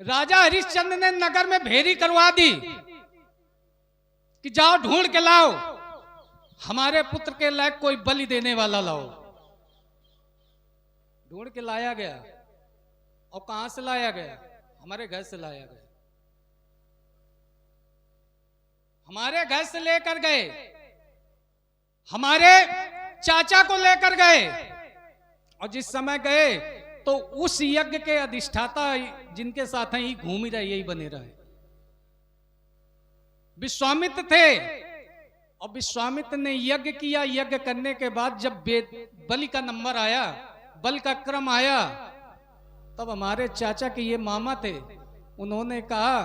राजा हरिश्चंद्र ने नगर में भेरी करवा दी कि जाओ ढूंढ के लाओ, हमारे पुत्र के लायक कोई बलि देने वाला लाओ। ढूंढ के लाया गया। और कहां से लाया गया? हमारे घर से लाया गया। हमारे घर से लेकर गए, हमारे चाचा को लेकर गए। और जिस समय गए तो उस यज्ञ के अधिष्ठाता जिनके साथ हैं, घूम ही रहे, यही बने रहे, विश्वामित्र थे। और विश्वामित्र ने यज्ञ किया। यज्ञ करने के बाद जब बलि का नंबर आया, बलि का क्रम आया, तब हमारे चाचा के ये मामा थे, उन्होंने कहा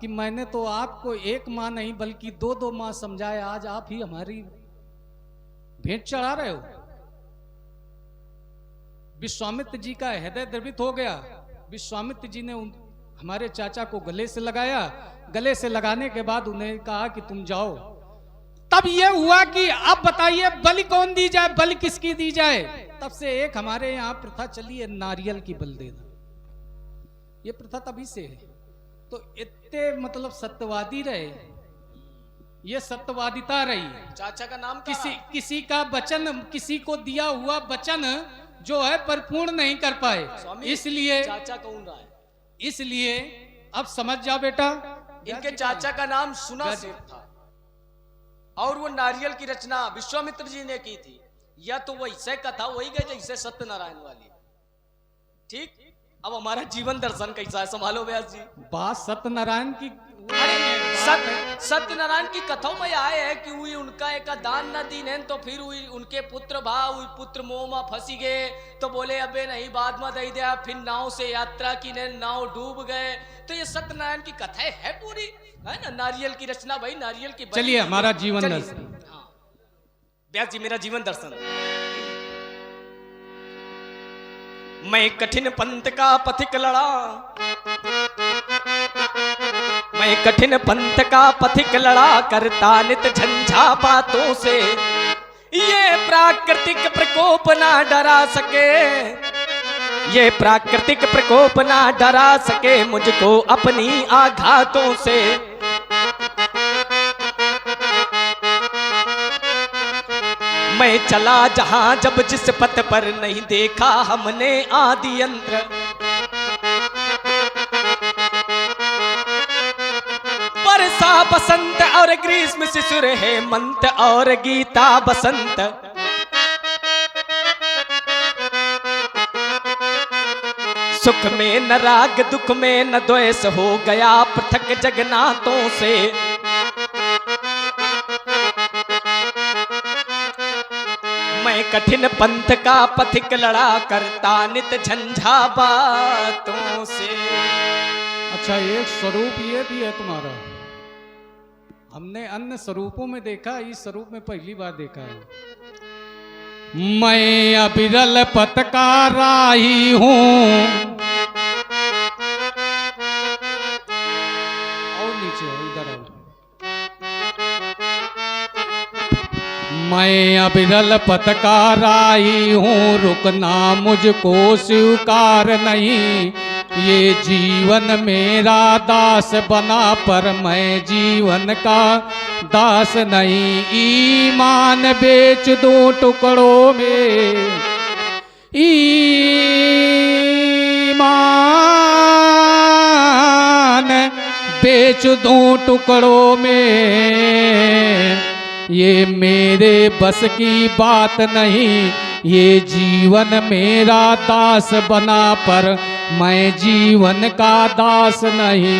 कि मैंने तो आपको एक माँ नहीं बल्कि दो दो माँ समझाया, आज आप ही हमारी भेंट चढ़ा रहे हो। विश्वामित्र जी का हृदय द्रवित हो गया। विश्वामित्र जी ने हमारे चाचा को गले से लगाया। गले से लगाने के बाद उन्हें कहा कि तुम जाओ। तब यह हुआ कि अब बताइए बलि कौन दी जाए, बलि किसकी दी जाए। तब से एक हमारे यहाँ प्रथा चली है नारियल की बलि देना। ये प्रथा तभी से है। तो इतने मतलब सत्यवादी रहे, ये सत्यवादिता रही। चाचा का नाम किसी का वचन, किसी को दिया हुआ वचन जो है परिपूर्ण नहीं कर पाए, इसलिए चाचा कौन रहा है? इसलिए अब समझ जाओ बेटा, इनके चाचा का नाम सुना सेठ था और वो नारियल की रचना विश्वामित्र जी ने की थी। या तो वैसे कथा वही गए जैसे सत्यनारायण वाली। ठीक, अब हमारा जीवन दर्शन कैसा है, संभालो व्यास जी। बात सत्यनारायण की, सत्यनारायण की कथाओं में आए है कि हुई उनका एक दान न दीन है, तो फिर हुई उनके पुत्र भाव, हुई पुत्र मोह में फंसी गए, तो बोले अबे नहीं बाद में दे दिया, फिर नाव से यात्रा की ने नाव डूब गए। तो ये सत्यनारायण की कथा है पूरी, है ना। नारियल की रचना भाई, नारियल की। चलिए हमारा जीवन दर्शन। हाँ व्यास जी, मेरा जीवन दर्शन। मैं कठिन पंथ का पथिक लड़ा, मैं कठिन पंथ का पथिक लड़ा, करता नित झंझा बातों से। ये प्राकृतिक प्रकोप ना डरा सके, ये प्राकृतिक प्रकोप ना डरा सके मुझको अपनी आघातों से। मैं चला जहां जब जिस पथ पर नहीं देखा हमने आदि यंत्र। वर्षा बसंत और ग्रीष्म शिशिर हेमंत और गीता बसंत। सुख में न राग, दुख में न द्वेष, हो गया पृथक जगन्नाथों से। मैं कठिन पंथ का पथिक लड़ा, करता नित झंझा बातों से। अच्छा, एक स्वरूप ये भी है तुम्हारा। हमने अन्य स्वरूपों में देखा, इस स्वरूप में पहली बार देखा है। मैं अविरल पथ का राही हूं। और नीचे इधर आओ। मैं अविरल पथ का राही हूँ, रुकना मुझको स्वीकार नहीं। ये जीवन मेरा दास बना, पर मैं जीवन का दास नहीं। ईमान बेच दूं टुकड़ों में, ईमान बेच दूं टुकड़ों में। ये मेरे बस की बात नहीं, ये जीवन मेरा दास बना, पर मैं जीवन का दास नहीं।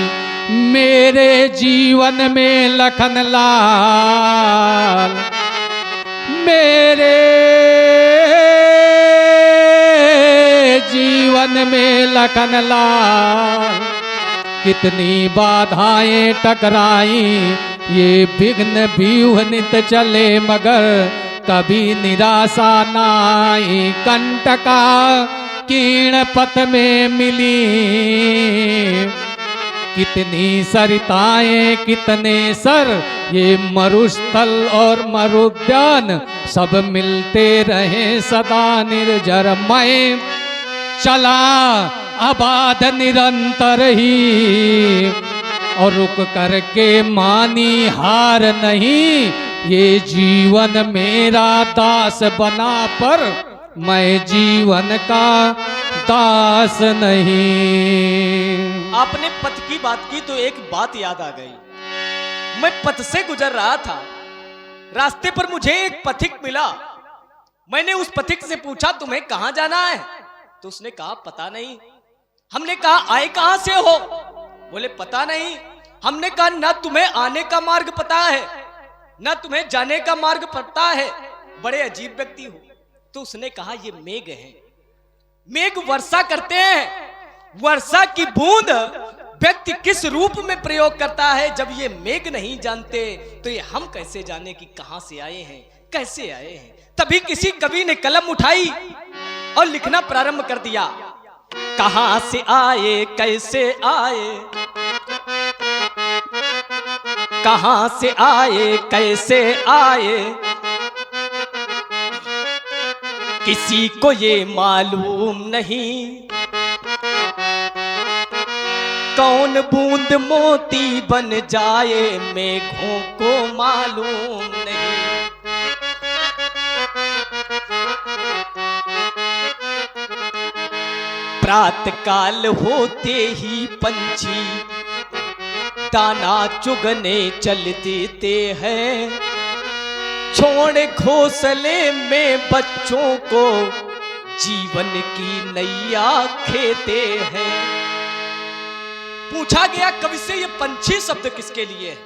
मेरे जीवन में लखन लाल, मेरे जीवन में लखन लाल। कितनी बाधाएं टकराई, ये विघ्न व्यूह नित चले, मगर कभी निराशा नाई। कंटका कीर्ण पथ में मिली, कितनी सरिताएं कितने सर, ये मरुस्थल और मरुद्यान सब मिलते रहे सदा निर्जर। मैं चला आबाद निरंतर ही, और रुक करके मानी हार नहीं, ये जीवन मेरा दास बना पर मैं जीवन का दास नहीं। आपने पथ की बात की तो एक बात याद आ गई। मैं पथ से गुजर रहा था, रास्ते पर मुझे एक पथिक मिला। मैंने उस पथिक से पूछा तुम्हें कहां जाना है? तो उसने कहा पता नहीं। हमने कहा आए कहां से हो? बोले पता नहीं। हमने कहा ना तुम्हें आने का मार्ग पता है ना तुम्हें जाने का मार्ग पता है, बड़े अजीब व्यक्ति हो। तो उसने कहा ये मेघ है, मेघ वर्षा करते हैं। वर्षा की बूंद व्यक्ति किस रूप में प्रयोग करता है, जब ये मेघ नहीं जानते तो ये हम कैसे जाने कि कहां से आए हैं, कैसे आए हैं। तभी किसी कवि ने कलम उठाई और लिखना प्रारंभ कर दिया। कहां से आए कैसे आए, कहां से आए कैसे आए, किसी को ये मालूम नहीं। कौन बूंद मोती बन जाए मेघों को मालूम नहीं। प्रातःकाल होते ही पंछी दाना चुगने चल देते हैं, छोड़ घोंसले में बच्चों को जीवन की नैया खेते हैं। पूछा गया कवि से ये पंछी शब्द किसके लिए है?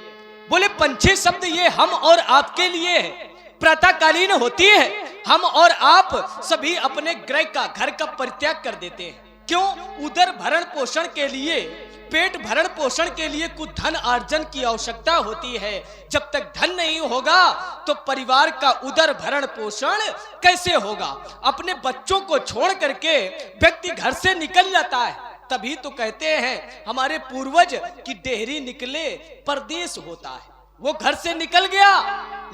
बोले पंछी शब्द ये हम और आपके लिए है। प्रातःकालीन होती है, हम और आप सभी अपने गृह का, घर का परित्याग कर देते हैं। क्यों? उदर भरण पोषण के लिए, पेट भरण पोषण के लिए कुछ धन अर्जन की आवश्यकता होती है। जब तक धन नहीं होगा तो परिवार का उदर भरण पोषण कैसे होगा? अपने बच्चों को छोड़ करके व्यक्ति घर से निकल जाता है, तभी तो कहते हैं हमारे पूर्वज की डेहरी निकले परदेश होता है। वो घर से निकल गया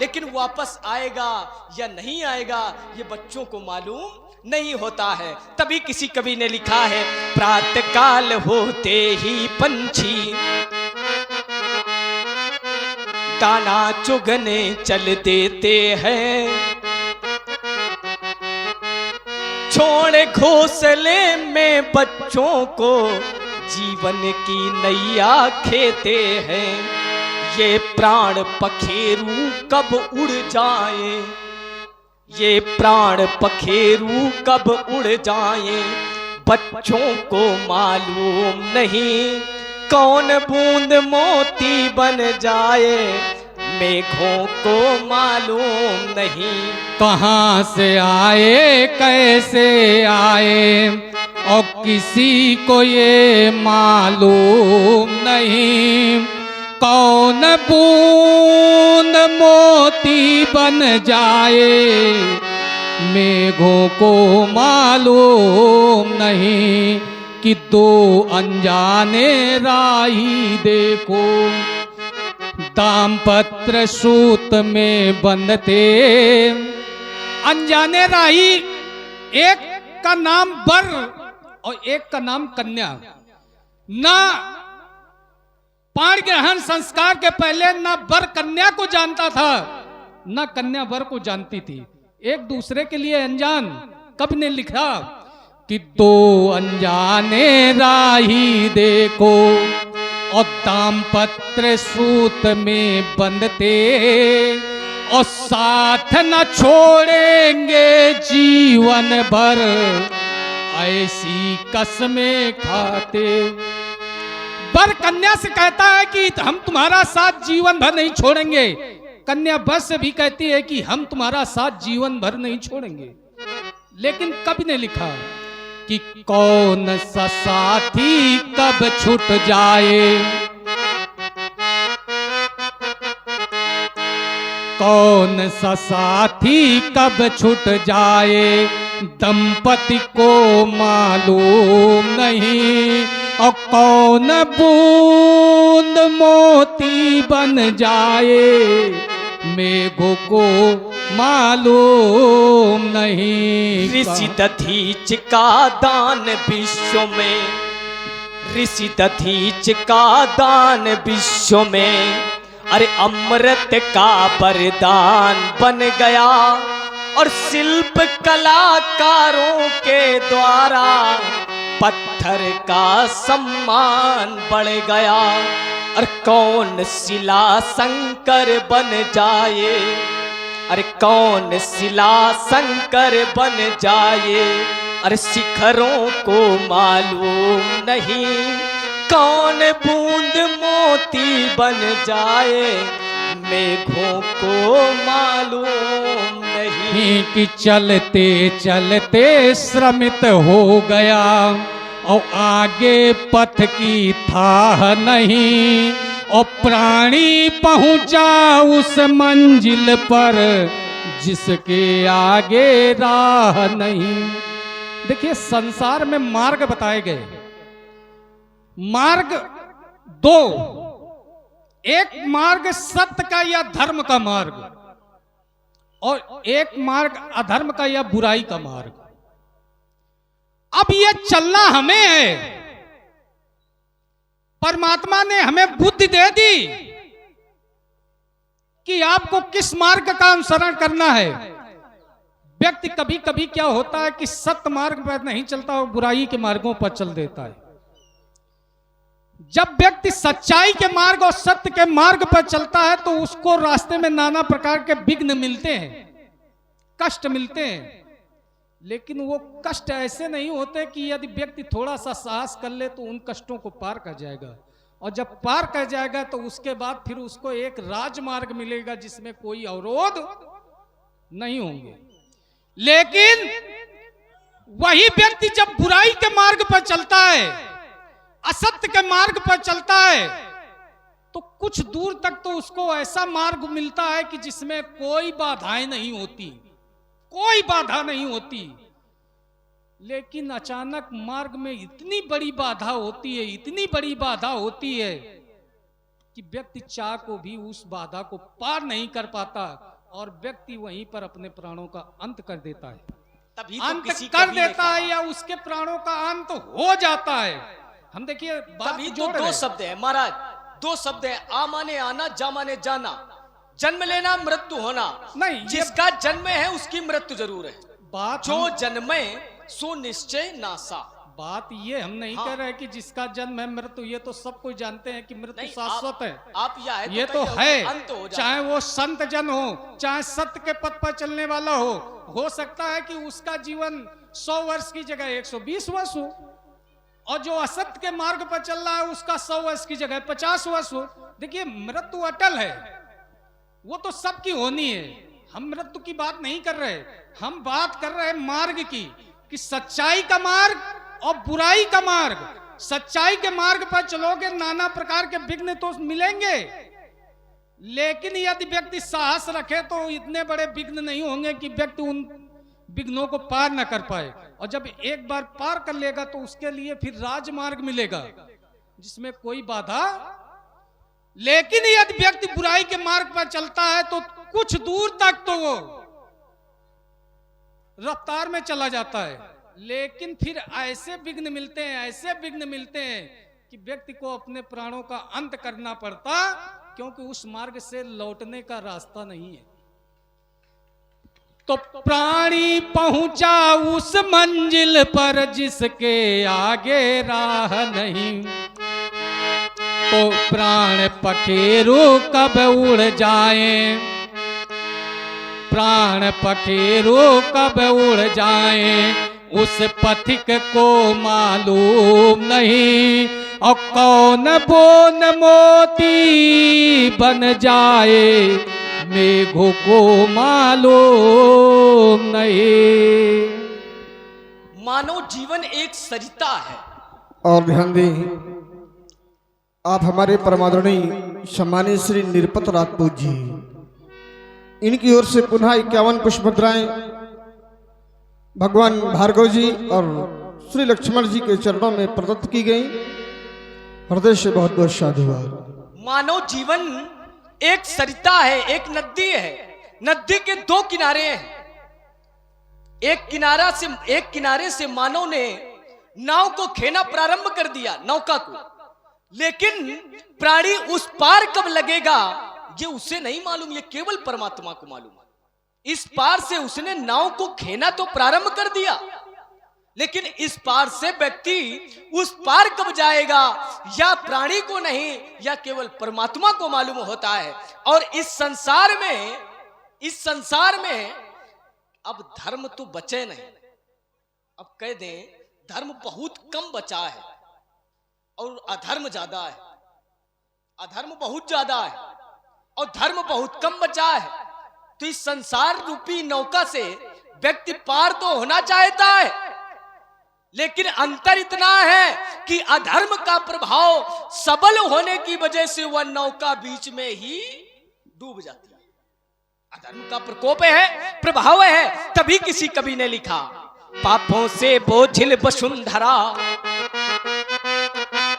लेकिन वापस आएगा या नहीं आएगा ये बच्चों को मालूम नहीं होता है। तभी किसी कवि ने लिखा है, प्रातःकाल होते ही पंछी दाना चुगने चल देते हैं, छोड़ घोंसले में बच्चों को जीवन की नैया खेते हैं। ये प्राण पखेरू कब उड़ जाए, ये प्राण पखेरू कब उड़ जाए, बच्चों को मालूम नहीं। कौन बूंद मोती बन जाए मेघों को मालूम नहीं। कहाँ से आए कैसे आए और किसी को ये मालूम नहीं। कौन बूंद मोती बन जाए मेघों को मालूम नहीं, कि दो अनजाने राही देखो दाम्पत्र सूत में बंधते। अनजाने राही, एक का नाम वर और एक का नाम कन्या। ना पाण ग्रहण संस्कार के पहले ना वर कन्या को जानता था ना कन्या वर को जानती थी, एक दूसरे के लिए अनजान। कब ने लिखा कि दो अनजाने राही देखो और दाम्पत्र सूत में बंधते, और साथ न छोड़ेंगे जीवन भर ऐसी कसमें खाते। वर कन्या से कहता है कि हम तुम्हारा साथ जीवन भर नहीं छोड़ेंगे, कन्या वर से भी कहती है कि हम तुम्हारा साथ जीवन भर नहीं छोड़ेंगे। लेकिन कवि ने लिखा कि कौन सा साथी कब छूट जाए, कौन सा साथी कब छूट जाए दंपति को मालूम नहीं। और कौन बूंद मोती बन जाए मेघों को मालूम नहीं। ऋषि दधीच का दान विश्व में, ऋषि दधीच का दान विश्व में, अरे अमृत का वरदान बन गया और शिल्प कलाकारों के द्वारा पत्थर का सम्मान बढ़ गया। और कौन शिला शंकर बन जाए, अरे कौन शिला शंकर बन जाए, अरे शिखरों को मालूम नहीं, कौन बूंद मोती बन जाए, मेघों को मालूम नहीं। कि चलते चलते श्रमित हो गया और आगे पथ की थाह नहीं, और प्राणी पहुंचा उस मंजिल पर जिसके आगे राह नहीं। देखिए, संसार में मार्ग बताए गए, मार्ग दो, एक मार्ग सत्य का या धर्म का मार्ग, और एक मार्ग अधर्म का या बुराई का मार्ग। अब ये चलना हमें है, परमात्मा ने हमें बुद्धि दे दी कि आपको किस मार्ग का अनुसरण करना है। व्यक्ति कभी कभी क्या होता है कि सत्य मार्ग पर नहीं चलता और बुराई के मार्गों पर चल देता है। जब व्यक्ति सच्चाई के मार्ग और सत्य के मार्ग पर चलता है तो उसको रास्ते में नाना प्रकार के विघ्न मिलते हैं, कष्ट मिलते हैं, लेकिन वो कष्ट ऐसे नहीं होते कि यदि व्यक्ति थोड़ा सा साहस कर ले तो उन कष्टों को पार कर जाएगा, और जब पार कर जाएगा तो उसके बाद फिर उसको एक राजमार्ग मिलेगा जिसमें कोई अवरोध नहीं होंगे। लेकिन वही व्यक्ति जब बुराई के मार्ग पर चलता है, असत्य के मार्ग पर चलता है, तो कुछ दूर तक तो उसको ऐसा मार्ग मिलता है कि जिसमें कोई बाधाएं नहीं होती, कोई बाधा नहीं होती। लेकिन अचानक मार्ग में इतनी बड़ी बाधा होती है, इतनी बड़ी बाधा होती है कि व्यक्ति चाह को भी उस बाधा को पार नहीं कर पाता और व्यक्ति वहीं पर अपने प्राणों का अंत कर देता है, तभी तो अंत किसी कर कवि ने देता है, या उसके प्राणों का अंत हो जाता है। हम देखिए तभी तो दो शब्द है महाराज, दो शब्द है, आ माने आना, जा माने जाना, जन्म लेना मृत्यु होना। नहीं, जिसका जन्म है उसकी मृत्यु जरूर है, बात जो जन्मे सो निश्चय नासा। बात ये हम नहीं कह रहे कि जिसका जन्म है मृत्यु, ये तो सब कोई जानते हैं कि मृत्यु शाश्वत है। आप ये तो है, अंत हो चाहे वो संत जन हो, चाहे सत्य के पथ पर चलने वाला हो सकता है कि उसका जीवन 100 वर्ष की जगह 120 वर्ष हो, और जो असत्य के मार्ग पर चल रहा है उसका 100 वर्ष की जगह 50 वर्ष हो। देखिए, मृत्यु अटल है, वो तो सबकी होनी है। हम मृत्यु की बात नहीं कर रहे, हम बात कर रहे हैं मार्ग की, कि सच्चाई का मार्ग और बुराई का मार्ग। सच्चाई के मार्ग पर चलोगे नाना प्रकार के विघ्न तो मिलेंगे, लेकिन यदि व्यक्ति साहस रखे तो इतने बड़े विघ्न नहीं होंगे कि व्यक्ति उन विघ्नों को पार न कर पाए। और जब एक बार पार कर लेगा तो उसके लिए फिर राजमार्ग मिलेगा जिसमें कोई बाधा। लेकिन यदि व्यक्ति बुराई के मार्ग पर चलता है तो कुछ दूर तक तो वो रफ्तार में चला जाता है, लेकिन फिर ऐसे विघ्न मिलते हैं, ऐसे विघ्न मिलते हैं कि व्यक्ति को अपने प्राणों का अंत करना पड़ता, क्योंकि उस मार्ग से लौटने का रास्ता नहीं है। तो प्राणी पहुंचा उस मंजिल पर जिसके आगे राह नहीं, तो प्राण पखेरु कब उड़ जाए, प्राण पखेरु कब उड़ जाए, उस पथिक को मालूम नहीं, और कौन बोन मोती बन जाए, मेघों को मालूम नहीं। मानव जीवन एक सरिता है। और ध्यान दें, आप हमारे परमादरणीय सम्मानीय श्री निरपत राजपूत जी, इनकी ओर से पुनः 51 पुष्पमुद्राएं भगवान भार्गव जी और श्री लक्ष्मण जी के चरणों में प्रदत्त की गई। हृदय से बहुत बहुत साधुवाद। मानव जीवन एक सरिता है, एक नदी है, नदी के दो किनारे हैं। एक किनारे से मानव ने नाव को खेना प्रारंभ कर दिया, नौका को, लेकिन प्राणी उस पार कब लगेगा ये उसे नहीं मालूम, ये केवल परमात्मा को मालूम है। इस पार से उसने नाव को खेना तो प्रारंभ कर दिया, लेकिन इस पार से व्यक्ति उस पार कब जाएगा या प्राणी को नहीं, या केवल परमात्मा को मालूम होता है। और इस संसार में अब धर्म तो बचे नहीं, अब कह दें धर्म बहुत कम बचा है और अधर्म ज्यादा है। अधर्म बहुत ज्यादा है और धर्म बहुत कम बचा है। तो इस संसार रूपी नौका से व्यक्ति पार तो होना चाहता है, लेकिन अंतर इतना है कि अधर्म का प्रभाव सबल होने की वजह से वह नौका बीच में ही डूब जाती है। अधर्म का प्रकोप है, प्रभाव है। तभी किसी कवि ने लिखा, पापों से बोझिल वसुंधरा,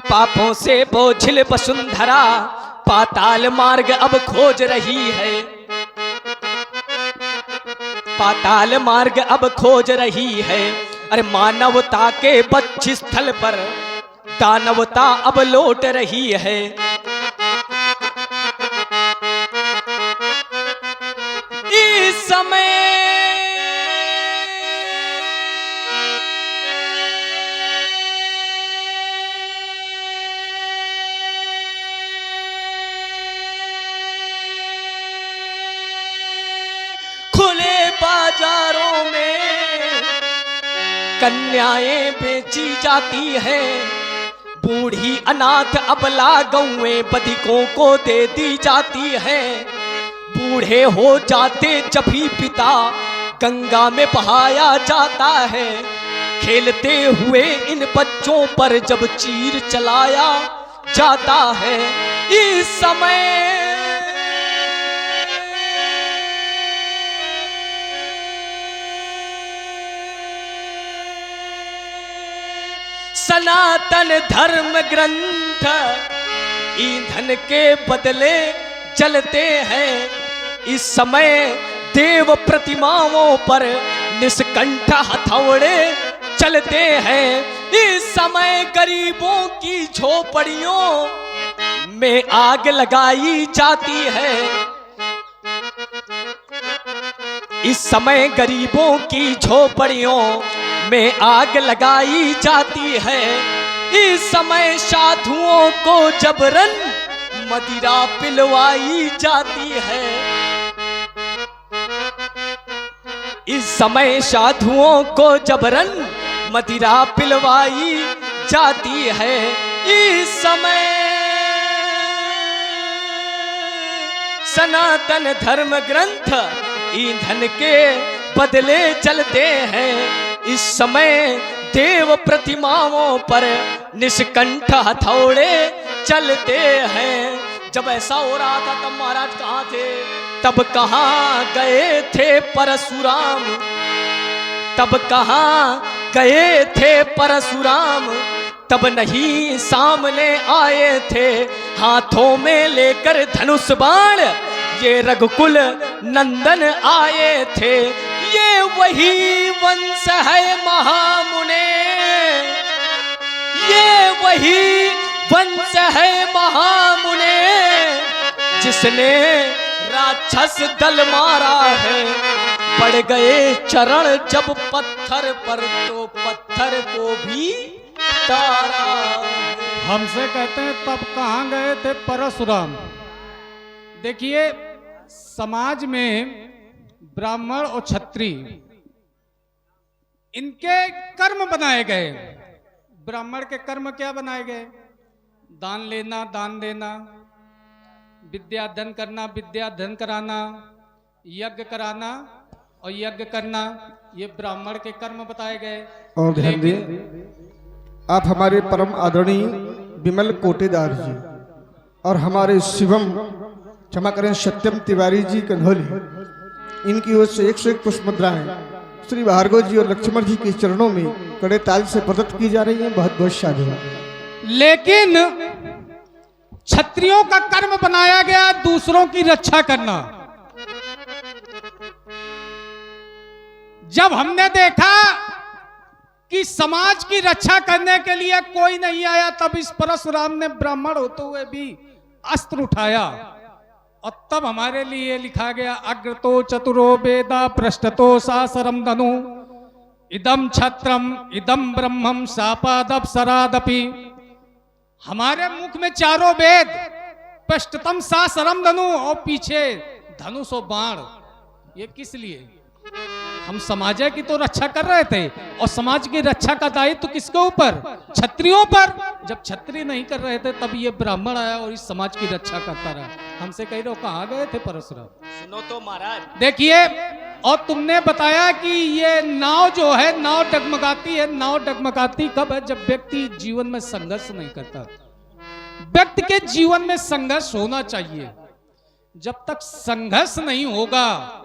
पापों से बोझिल वसुंधरा, पाताल मार्ग अब खोज रही है, पाताल मार्ग अब खोज रही है। अरे मानवता के बच्ची स्थल पर दानवता अब लौट रही है। इस समय खुले बाजारों में कन्याएं बेची जाती हैं, बूढ़ी अनाथ अबला गौएं बधिकों को दे दी जाती हैं। बूढ़े हो जाते जब भी पिता गंगा में बहाया जाता है, खेलते हुए इन बच्चों पर जब चीर चलाया जाता है। इस समय सनातन धर्म ग्रंथ ईंधन के बदले जलते हैं। इस समय देव प्रतिमाओं पर निष्कंठ हथौड़े चलते हैं। इस समय गरीबों की झोपड़ियों में आग लगाई जाती है। इस समय गरीबों की झोपड़ियों में आग लगाई जाती है। इस समय साधुओं को जबरन मदिरा पिलवाई जाती है। इस समय साधुओं को जबरन मदिरा पिलवाई जाती है। इस समय सनातन धर्म ग्रंथ ईंधन के बदले चलते हैं। इस समय देव प्रतिमाओं पर निष्कंठ हथौड़े चलते हैं। जब ऐसा हो रहा था तब महाराज कहाँ थे? तब कहाँ गए थे परशुराम? तब कहाँ गए थे परशुराम? तब नहीं सामने आए थे हाथों में लेकर धनुष बाण, ये रघुकुल नंदन आए थे। ये वही वंश है महामुने, ये वही वंश है महामुने, जिसने राक्षस दल मारा है। पड़ गए चरण जब पत्थर पर तो पत्थर को भी तारा। हमसे कहते हैं तब कहाँ गए थे परशुराम। देखिए समाज में ब्राह्मण और क्षत्रिय इनके कर्म बनाए गए। ब्राह्मण के कर्म क्या बनाए गए? दान लेना, दान देना, विद्या अध्ययन करना, विद्या अध्ययन कराना, यज्ञ कराना और यज्ञ करना, ये ब्राह्मण के कर्म बताए गए। और ध्यान दिए, आप हमारे परम आदरणीय विमल कोटेदार जी और हमारे शिवम, क्षमा करें, सत्यम तिवारी जी कन्हौली, इनकी ओर से 101 पुष्प मुद्राएं श्री भार्गव जी और लक्ष्मण जी के चरणों में कड़े ताल से प्रदत्त की जा रही हैं। बहुत बहुत साधुवाद। लेकिन क्षत्रियों का कर्म बनाया गया दूसरों की रक्षा करना। जब हमने देखा कि समाज की रक्षा करने के लिए कोई नहीं आया, तब इस परशुराम ने ब्राह्मण होते हुए भी अस्त्र उठाया और तब हमारे लिए लिखा गया अग्रतो चतुरो वेदा पृष्ठतो सासरम धनु इदम छत्रम इदम ब्रह्मम सापादप सरादपि। हमारे मुख में चारों वेद, पृष्ठतम सासरम धनु और पीछे धनुष और बाण। ये किस लिए? हम समाज की तो रक्षा कर रहे थे और समाज की रक्षा का दायित्व किसके ऊपर? क्षत्रियों पर। जब क्षत्रिय नहीं कर रहे थे तब ये ब्राह्मण आया और इस समाज की रक्षा करता रहा। हमसे कह रहे हो कहाँ गए थे परशुराम? सुनो तो महाराज, देखिए, और तुमने बताया कि ये नाव जो है, नाव डगमगाती है। नाव डगमगाती कब है? जब व्यक्ति जीवन में संघर्ष नहीं करता। व्यक्ति के जीवन में संघर्ष होना चाहिए। जब तक संघर्ष नहीं होगा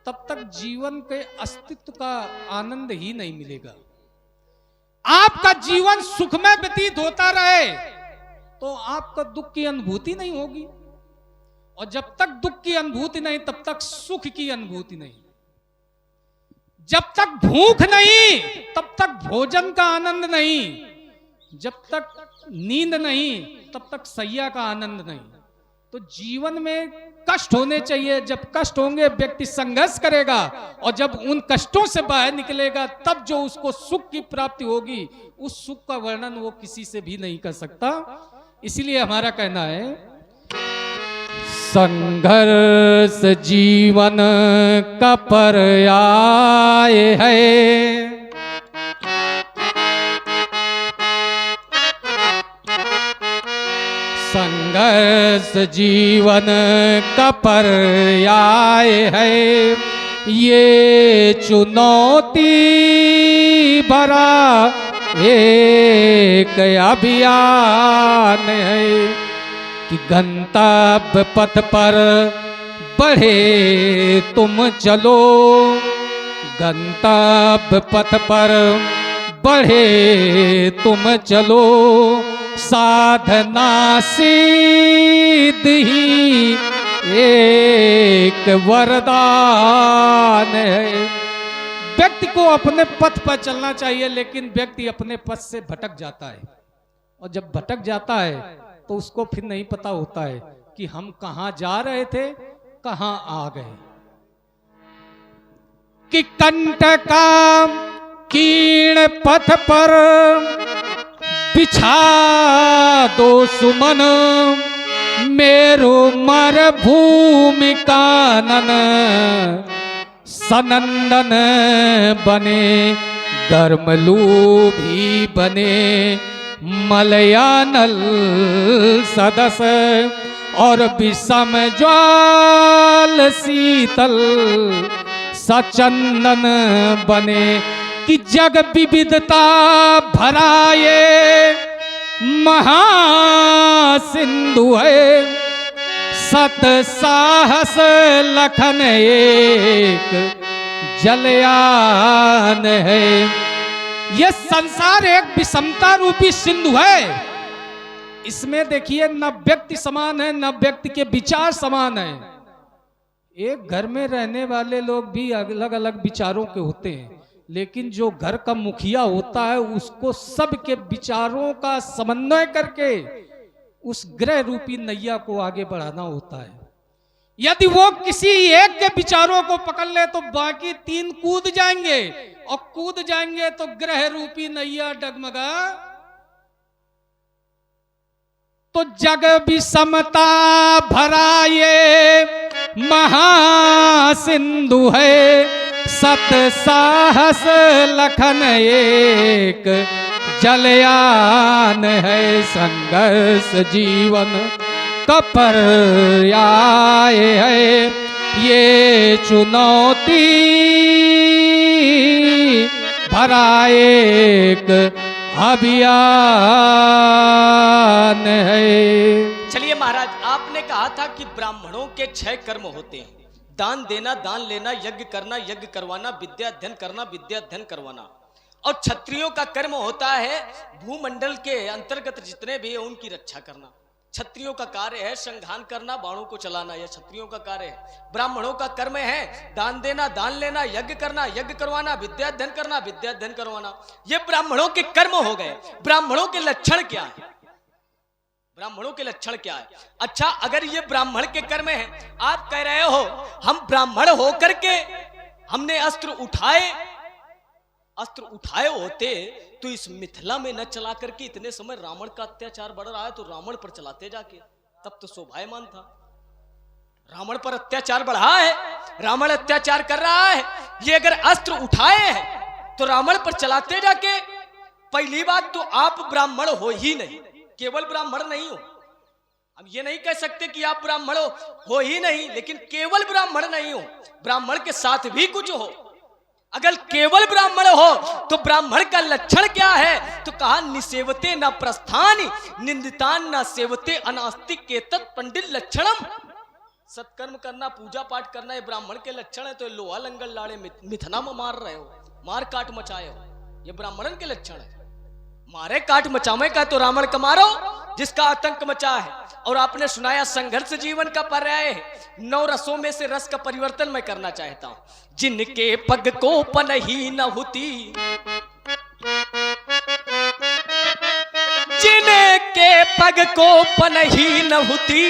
तब तक जीवन के अस्तित्व का आनंद ही नहीं मिलेगा। आपका जीवन सुखमय व्यतीत होता रहे तो आपका दुख की अनुभूति नहीं होगी, और जब तक दुख की अनुभूति नहीं तब तक सुख की अनुभूति नहीं। जब तक भूख नहीं तब तक भोजन का आनंद नहीं, जब तक नींद नहीं तब तक सैया का आनंद नहीं। तो जीवन में कष्ट होने चाहिए। जब कष्ट होंगे व्यक्ति संघर्ष करेगा, और जब उन कष्टों से बाहर निकलेगा तब जो उसको सुख की प्राप्ति होगी, उस सुख का वर्णन वो किसी से भी नहीं कर सकता। इसलिए हमारा कहना है संघर्ष जीवन का पर्याय है। संघर्ष जीवन का पर्याय है, ये चुनौती भरा एक अभियान है कि गंतव्य पथ पर बढ़े तुम चलो, गंतव्य पथ पर बढ़े तुम चलो, साधना सिद्ध ही एक वरदान है। व्यक्ति को अपने पथ पर चलना चाहिए, लेकिन व्यक्ति अपने पथ से भटक जाता है, और जब भटक जाता है तो उसको फिर नहीं पता होता है कि हम कहां जा रहे थे, कहां आ गए। कि कंटका कीर्ण पथ पर बिछा दो सुमन, मेरो मर भूमि कानन, सनंदन बने गर्मलू भी बने, मलयानल सदस और विषम ज्वाल शीतल सचंदन बने। कि जग विविधता भरा ये महासिंधु है, सत साहस लखन एक जलयान है। यह संसार एक विषमता रूपी सिंधु है। इसमें देखिए न व्यक्ति समान है, न व्यक्ति के विचार समान है। एक घर में रहने वाले लोग भी अलग अलग विचारों के होते हैं, लेकिन जो घर का मुखिया होता है उसको सबके विचारों का समन्वय करके उस ग्रह रूपी नैया को आगे बढ़ाना होता है। यदि वो किसी एक के विचारों को पकड़ ले तो बाकी तीन कूद जाएंगे, और कूद जाएंगे तो ग्रह रूपी नैया डगमगा। तो जग विषमता भरा ये महासिंधु है, सत साहस लखन एक जलयान है। संघर्ष जीवन का पर्याय है, ये चुनौती भरा एक अभियान है। चलिए महाराज, आपने कहा था कि ब्राह्मणों के 6 कर्म होते हैं। दान देना, दान लेना, यज्ञ करना, यज्ञ करवाना, विद्या अध्ययन करना, विद्या अध्ययन करवाना। और क्षत्रियों का कर्म होता है भूमंडल के अंतर्गत जितने भी है उनकी रक्षा करना। क्षत्रियों का कार्य है संघान करना, बाणों को चलाना, यह क्षत्रियों का कार्य है। ब्राह्मणों का कर्म है दान देना, दान लेना, यज्ञ करना, यज्ञ करवाना, विद्या अध्ययन करना, विद्या अध्ययन करवाना। ये ब्राह्मणों के कर्म हो गए। ब्राह्मणों के लक्षण क्या है? ब्राह्मणों के लक्षण क्या है? अच्छा, अगर ये ब्राह्मण के कर्म है, आप कह रहे हो हम ब्राह्मण होकर के हमने अस्त्र उठाए होते तो इस मिथिला में न चला करके इतने समय रावण का अत्याचार बढ़ रहा है तो रावण पर चलाते जाके, तब तो शोभायमान था। रावण पर अत्याचार बढ़ा है, रावण अत्याचार कर रहा है, ये अगर अस्त्र उठाए हैं तो रावण पर चलाते जाके। पहली बात तो आप ब्राह्मण हो ही नहीं, केवल ब्राह्मण नहीं हो। हम ये नहीं कह सकते कि आप ब्राह्मण हो ही नहीं, लेकिन केवल ब्राह्मण नहीं हो, ब्राह्मण के साथ भी कुछ हो। अगर केवल ब्राह्मण हो तो ब्राह्मण का लक्षण क्या है? तो कहा निसेवते न प्रस्थान निंदितान न सेवते अनास्तिक के तत् पंडित लक्षणम। सत्कर्म करना, पूजा पाठ करना ये ब्राह्मण के लक्षण है, तो लोहा लंगल लाड़े मिथना में मार रहे हो, मार काट मचाए हो, ये ब्राह्मणन के लक्षण है। मारे काट मचावे का तो रावण का मारो जिसका आतंक मचा है। और आपने सुनाया संघर्ष जीवन का पर्याय है। 9 रसों में से रस का परिवर्तन मैं करना चाहता हूं। जिनके पग को पनही न होती, जिनके पग को पनही न होती,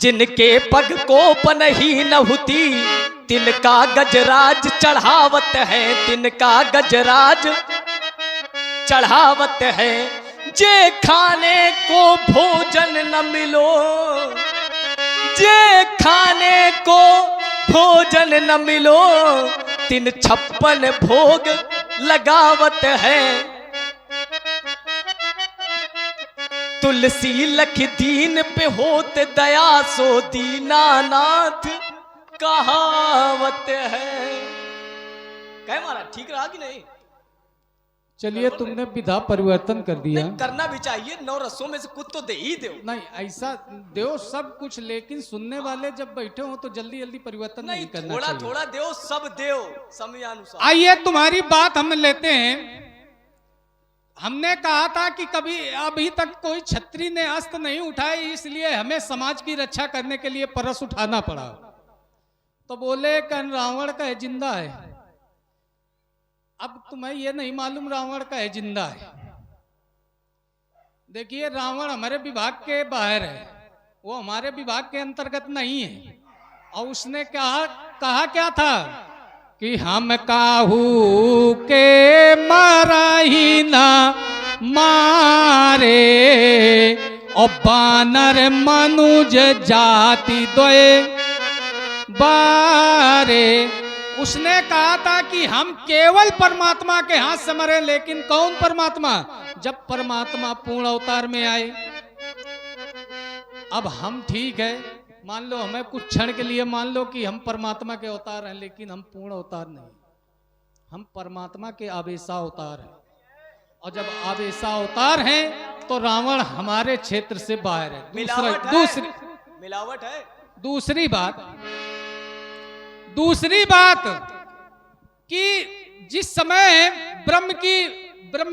जिनके पग को पनही न होती, तिनका गजराज चढ़ावत है, तिनका गजराज चढ़ावत है। जे खाने को भोजन न मिलो, जे खाने को भोजन न मिलो, तिन 56 भोग लगावत है। तुलसी लख दीन पे होत दया सो दीनानाथ कहावत है। कहे महाराज ठीक रहा कि नहीं? चलिए, तुमने विधा परिवर्तन कर दिया। करना भी चाहिए, 9 रसों में से कुछ तो दे ही दो। नहीं, ऐसा दो सब कुछ, लेकिन सुनने वाले जब बैठे हो तो जल्दी जल्दी परिवर्तन नहीं करना थोड़ा चाहिए। थोड़ा दो, सब दो समयानुसार। आइए, तुम्हारी बात हम लेते हैं। हमने कहा था कि कभी अभी तक कोई छत्री ने अस्त्र नहीं उठाई, इसलिए हमें समाज की रक्षा करने के लिए परस उठाना पड़ा। तो बोले कन रावण का है जिंदा है। अब तुम्हें ये नहीं मालूम रावण का है जिंदा है। देखिए, रावण हमारे विभाग के बाहर है, वो हमारे विभाग के अंतर्गत नहीं है। और उसने कहा क्या था कि हम काहू के मारा ही ना मारे, और बानर मनुज जाति दोए बारे। उसने कहा था कि हम केवल परमात्मा के हाथ से मरे, लेकिन कौन परमात्मा? जब परमात्मा पूर्ण अवतार में आए। अब हम ठीक है, मान लो हमें कुछ क्षण के लिए मान लो कि हम परमात्मा के अवतार हैं, लेकिन हम पूर्ण अवतार नहीं, हम परमात्मा के आवेशा अवतार हैं। और जब आवेशा अवतार हैं तो रावण हमारे क्षेत्र से बाहर है। मिलावट है। दूसरी बात कि जिस समय ब्रह्म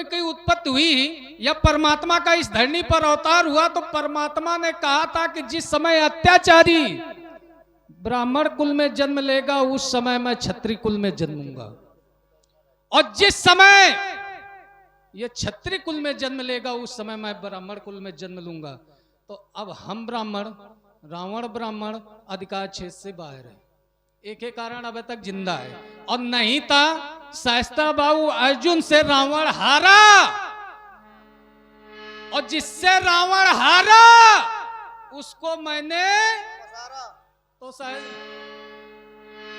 की उत्पत्ति हुई या परमात्मा का इस धरनी पर अवतार हुआ, तो परमात्मा ने कहा था कि जिस समय अत्याचारी ब्राह्मण कुल में जन्म लेगा, उस समय मैं क्षत्रिय कुल में जन्मूंगा। और जिस समय ये क्षत्रिय कुल में जन्म लेगा, उस समय मैं ब्राह्मण कुल में जन्म लूंगा। तो अब हम ब्राह्मण, रावण ब्राह्मण अधिकार क्षेत्र से बाहर है। एक ही कारण अब तक जिंदा है, और नहीं था शास्त्रा बाबू अर्जुन से रावण हारा, और जिससे रावण हारा उसको मैंने तो शायद,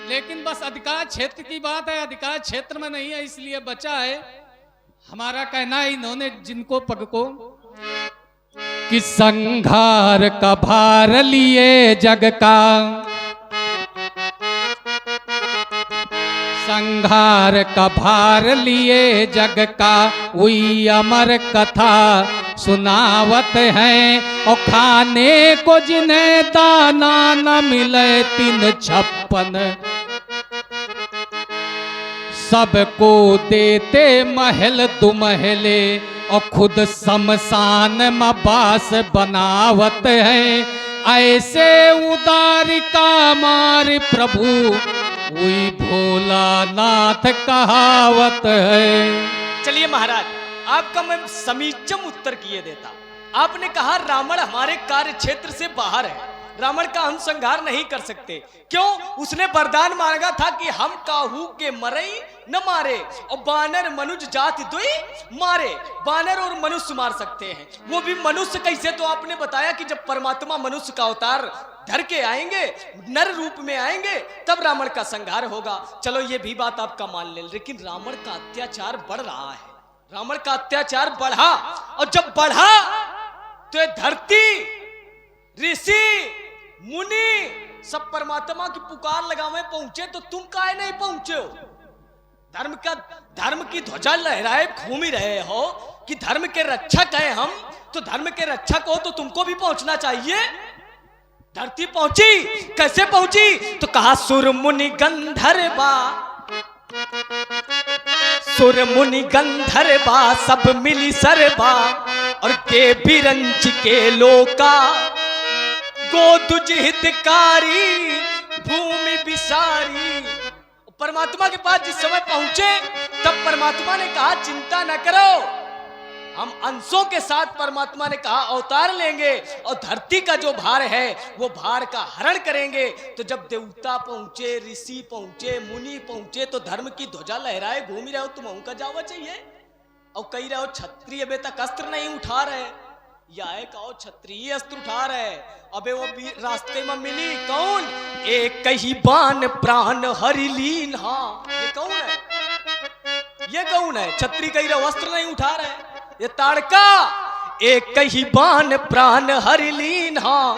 लेकिन बस अधिकार क्षेत्र की बात है, अधिकार क्षेत्र में नहीं है, इसलिए बचा है। हमारा कहना है इन्होंने जिनको पग को कि संघार का भार लिए जग का, संघार का भार लिए जग का, वही अमर कथा सुनावत हैं। और खाने को जिन्हें दाना न मिले 356, सबको देते महल दुमहले, और खुद शमशान में बास बनावत है। ऐसे उदार का मार प्रभु वही भोलानाथ कहावत है। चलिए महाराज, आपका मैं समीचम उत्तर किए देता। आपने कहा रावण हमारे कार्य क्षेत्र से बाहर है, रावण का हम संहार नहीं कर सकते। क्यों? उसने वरदान मांगा था कि हम काहू के मरई न मारे और बानर मनुष्य जाति दुई मारे। बानर और मनुष्य मार सकते हैं, वो भी मनुष्य कैसे? तो आपने बताया कि जब परमात्मा मनुष्य का अवतार धर के आएंगे, नर रूप में आएंगे, तब रावण का संहार होगा। चलो ये भी बात आपका मान ले, लेकिन रावण का अत्याचार बढ़ रहा है। रावण का अत्याचार बढ़ा, और जब बढ़ा तो ये धरती, ऋषि मुनि सब परमात्मा की पुकार लगावे पहुंचे, तो तुम काहे नहीं पहुंचे हो? धर्म की ध्वजा लहराए घूम ही रहे हो कि धर्म के रक्षक हैं हम, तो धर्म के रक्षक हो तो तुमको भी पहुंचना चाहिए। धरती पहुंची, कैसे पहुंची? तो कहा सुर मुनि गंधर्वा, सुर मुनि गंधर्वा सब मिली सरबा, और के बिरंच के लोका गोदुज हितकारी भूमि बिसारी। परमात्मा के पास जिस समय पहुंचे, तब परमात्मा ने कहा चिंता न करो, हम अंशों के साथ परमात्मा ने कहा अवतार लेंगे और धरती का जो भार है वो भार का हरण करेंगे। तो जब देवता पहुंचे, ऋषि पहुंचे, मुनि पहुंचे, तो धर्म की ध्वजा लहराए घूम ही रहे हो, तुम उनका जावा चाहिए। और कही रहे हो क्षत्रिय अबे तक अस्त्र नहीं उठा रहे, या कहो क्षत्रिय अस्त्र उठा रहे। अबे वो रास्ते में मिली कौन? एक ही बाण प्राण हरिलीन। हाँ, ये कौन है? ये कौन है? क्षत्रिय कही रहे अस्त्र नहीं उठा रहे, ये ताड़का। एक ही बाण प्राण हरिलीन। हाँ,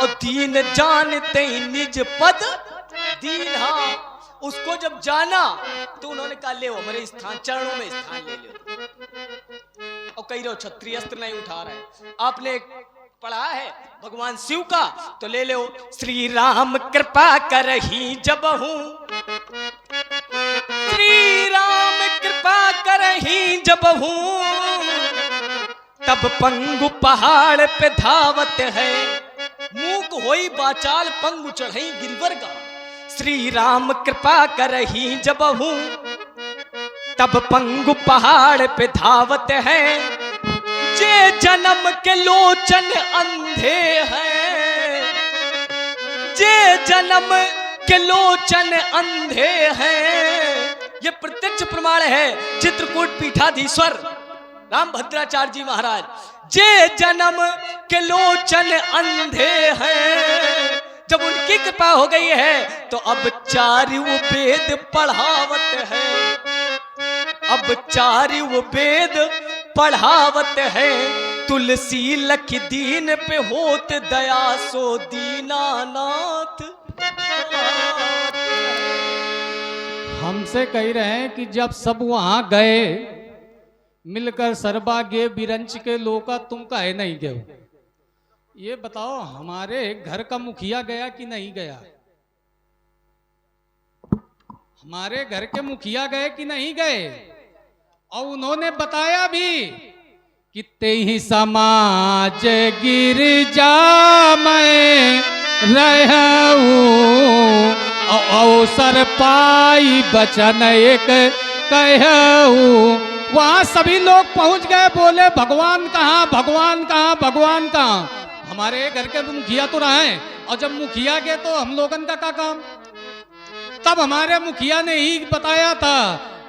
और दीन जानते निज पद दीन। हाँ, उसको जब जाना तो उन्होंने कहा ले हमारे स्थान, चरणों में स्थान ले लो। और कही रहो क्षत्रिय अस्त्र नहीं उठा रहे। आपने पढ़ा है भगवान शिव का, तो ले लो श्री राम कृपा करही जब हूं, श्री राम कृपा करही जब हूं, तब पंगु पहाड़ पे धावत है। मूक होई बाचाल पंगु चढ़ई गिरवर का। श्री राम कृपा करही जब हूं, तब पंगु पहाड़ पे धावत है। जे जन्म के लोचन अंधे हैं, जे जन्म के लोचन अंधे हैं। ये प्रत्यक्ष प्रमाण है चित्रकूट पीठाधीश्वर रामभद्राचार्य जी महाराज। जे जन्म के लोचन अंधे हैं, जब उनकी कृपा हो गई है तो अब चारु वेद पढ़ावत है, अब चारु वेद पढ़ावत है। तुलसी लख दीन पे होत दया सो दीनानाथ। हमसे कह रहे हैं कि जब सब वहां गए मिलकर सरबा गे बिरंच के लोका, तुम काहे नहीं गए? ये बताओ, हमारे घर का मुखिया गया कि नहीं गया? हमारे घर के मुखिया गए कि नहीं गए? और उन्होंने बताया भी कि तेहि समाज गिरजा में रहूं, अवसर पाई बचन एक कहूं। वहां सभी लोग पहुंच गए, बोले भगवान कहाँ, भगवान कहाँ, भगवान कहाँ? हमारे घर के मुखिया तो रहे, और जब मुखिया गए तो हम लोगन का क्या काम? तब हमारे मुखिया ने ही बताया था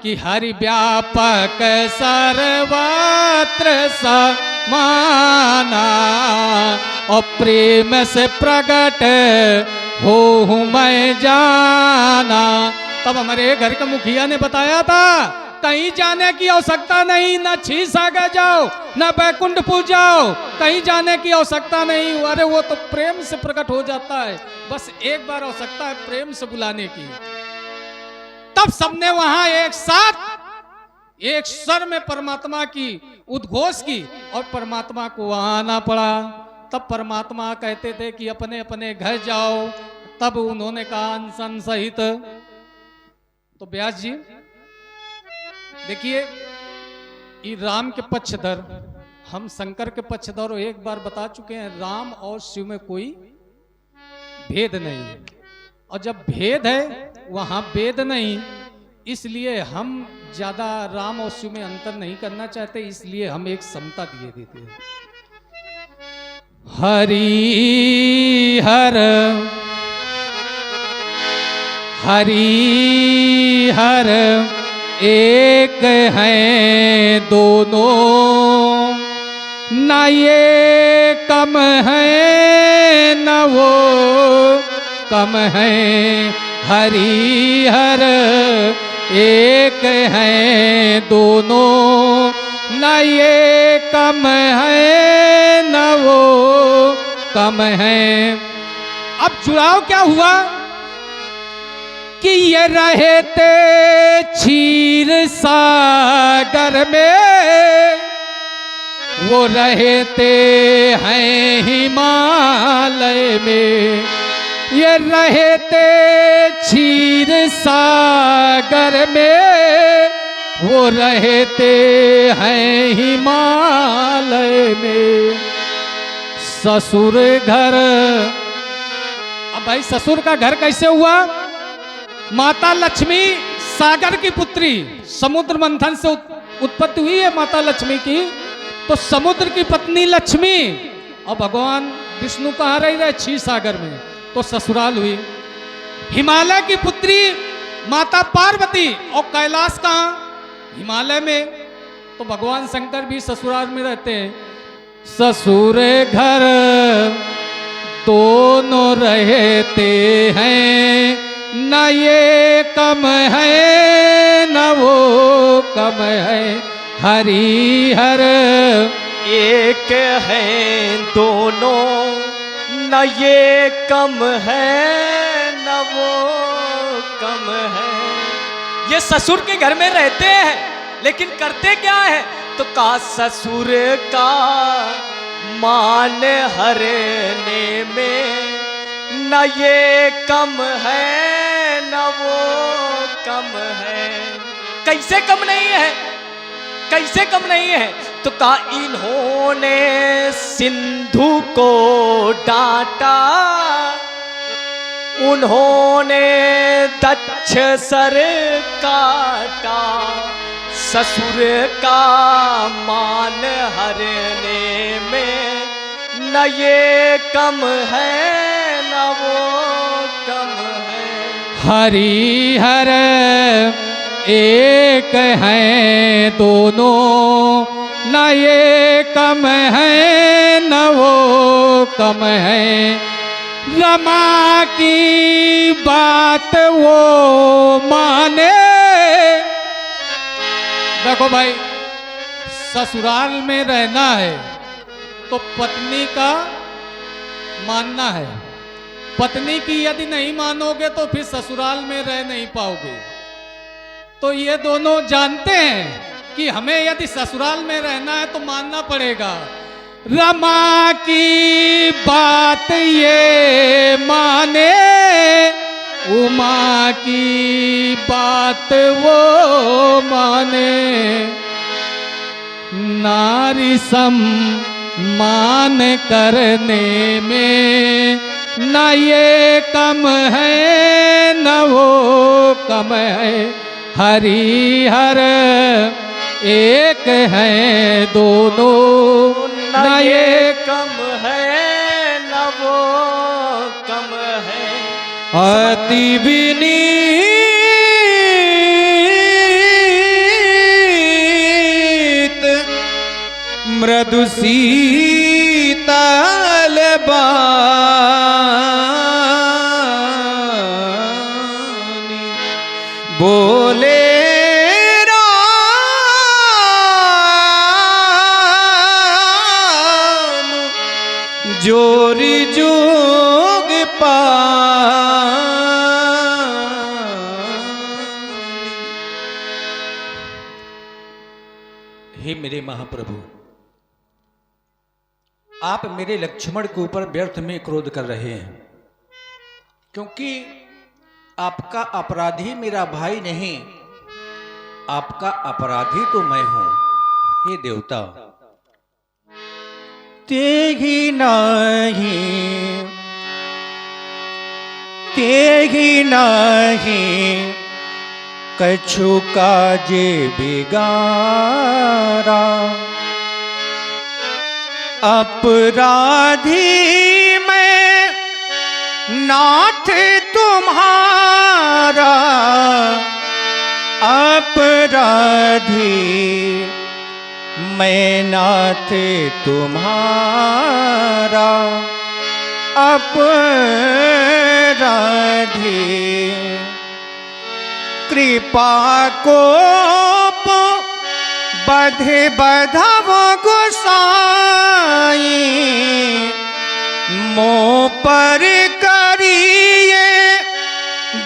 कि हरि व्यापक सर्वत्र समाना, और प्रेम से प्रकट हो मैं जाना। तब हमारे घर के मुखिया ने बताया था कहीं जाने की आवश्यकता नहीं, न क्षीरसागर जाओ, न बैकुंठपुर जाओ, कहीं जाने की आवश्यकता नहीं। अरे वो तो प्रेम से प्रकट हो जाता है, बस एक बार आवश्यकता है प्रेम से बुलाने की। तब सबने वहां एक साथ एक स्वर में परमात्मा की उद्घोष की, और परमात्मा को वहां आना पड़ा। तब परमात्मा कहते थे कि अपने अपने घर जाओ। तब उन्होंने कहा अनशन सहित। तो व्यास जी देखिए, ये राम के पक्षधर, हम शंकर के पक्षधर एक बार बता चुके हैं, राम और शिव में कोई भेद नहीं है, और जब भेद है वहां भेद नहीं, इसलिए हम ज्यादा राम और शिव में अंतर नहीं करना चाहते, इसलिए हम एक समता दिए देते हैं। हरि हर हरि हर एक हैं दोनों, न ये कम है न वो कम है। हरि हर एक हैं दोनों, न ये कम है न वो कम है। अब जुड़ाव क्या हुआ कि ये रहे थे क्षीर सागर में, वो रहते हैं हिमालय में। ये रहते क्षीर सागर में, वो रहते हैं हिमालय में। ससुर घर, अब भाई ससुर का घर कैसे हुआ? माता लक्ष्मी सागर की पुत्री, समुद्र मंथन से उत्पत्ति हुई है माता लक्ष्मी की, तो समुद्र की पत्नी लक्ष्मी और भगवान विष्णु कहाँ रह रहे? क्षीर सागर में, तो ससुराल हुई। हिमालय की पुत्री माता पार्वती, और कैलाश कहाँ? हिमालय में, तो भगवान शंकर भी ससुराल में रहते हैं। ससुर घर दोनों रहते हैं, न ये कम है न वो कम है। हरि हर एक है दोनों, न ये कम है न वो कम है। ये ससुर के घर में रहते हैं, लेकिन करते क्या है? तो का ससुर का मान हरने में, न ये कम है न वो कम है। कैसे कम नहीं है? कैसे कम नहीं है? तो का इन्होंने सिंधु को डांटा, उन्होंने दक्ष सर काटा। ससुर का मान हरने में, न ये कम है न वो कम है। हरि हर एक हैं दोनों, न ये कम है न वो कम है। रमा की बात वो माने। देखो भाई, ससुराल में रहना है तो पत्नी का मानना है। पत्नी की यदि नहीं मानोगे तो फिर ससुराल में रह नहीं पाओगे। तो ये दोनों जानते हैं कि हमें यदि ससुराल में रहना है तो मानना पड़ेगा। रमा की बात ये माने, उमा की बात वो माने। नारी सम्मान करने में, न ये कम है न वो कम है। हरि हर एक है दोनों, न ये कम है न वो कम है। अति विनीत मृदु शीतल बानी, बोले जोरी जोग पा। हे मेरे महाप्रभु, आप मेरे लक्ष्मण के ऊपर व्यर्थ में क्रोध कर रहे हैं, क्योंकि आपका अपराधी मेरा भाई नहीं, आपका अपराधी तो मैं हूं। हे देवता, तेहि नहीं कछु काजे बिगारा, अपराधी मैं नाथ तुम्हारा, अपराधी मैं नाथ तुम्हारा, अपराधी कृपा कोप बधे बधव गोसाई, मो पर करिए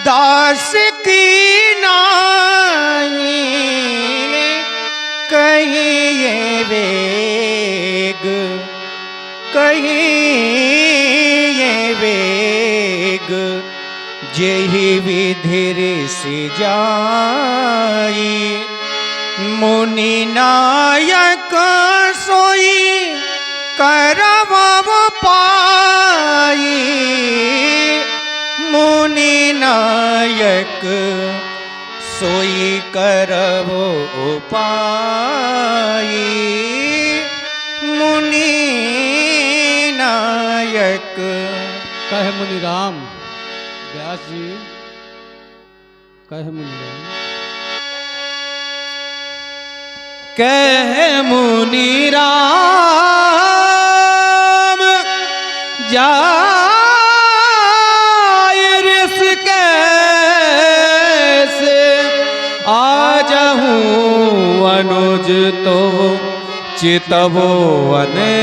दास की नाई, कहिए वेग जेहि विधिर से जाई, मुनि नायक सोई करवब पाई, मुनि नायक सोई करव उपाई, मुनि नायक। कहे मुनि राम, व्यास जी कहे मुनि राम, कह मुनि राम जाय ऋष कैसे, आजहूँ अनुज तो चितवो अने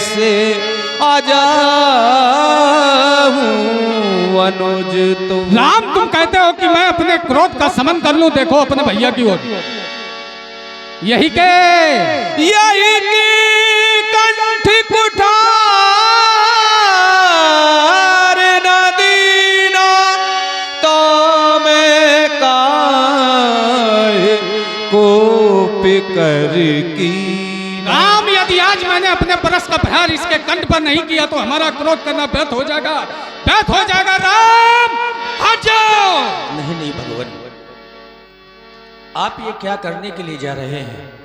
से, आजाहूँ अनुज तो। राम तुम कहते हो कि मैं अपने क्रोध का समन कर लूं, देखो अपने भैया की ओर, यही के कंठ कुठार न दीना, तो मैं काहे कोप कर की। राम यदि आज मैंने अपने परस का प्रहार इसके कंठ पर नहीं किया तो हमारा क्रोध करना व्यर्थ हो जाएगा, व्यर्थ हो जाएगा। राम हट जाओ। नहीं नहीं भगवान, आप ये क्या करने के लिए जा रहे हैं?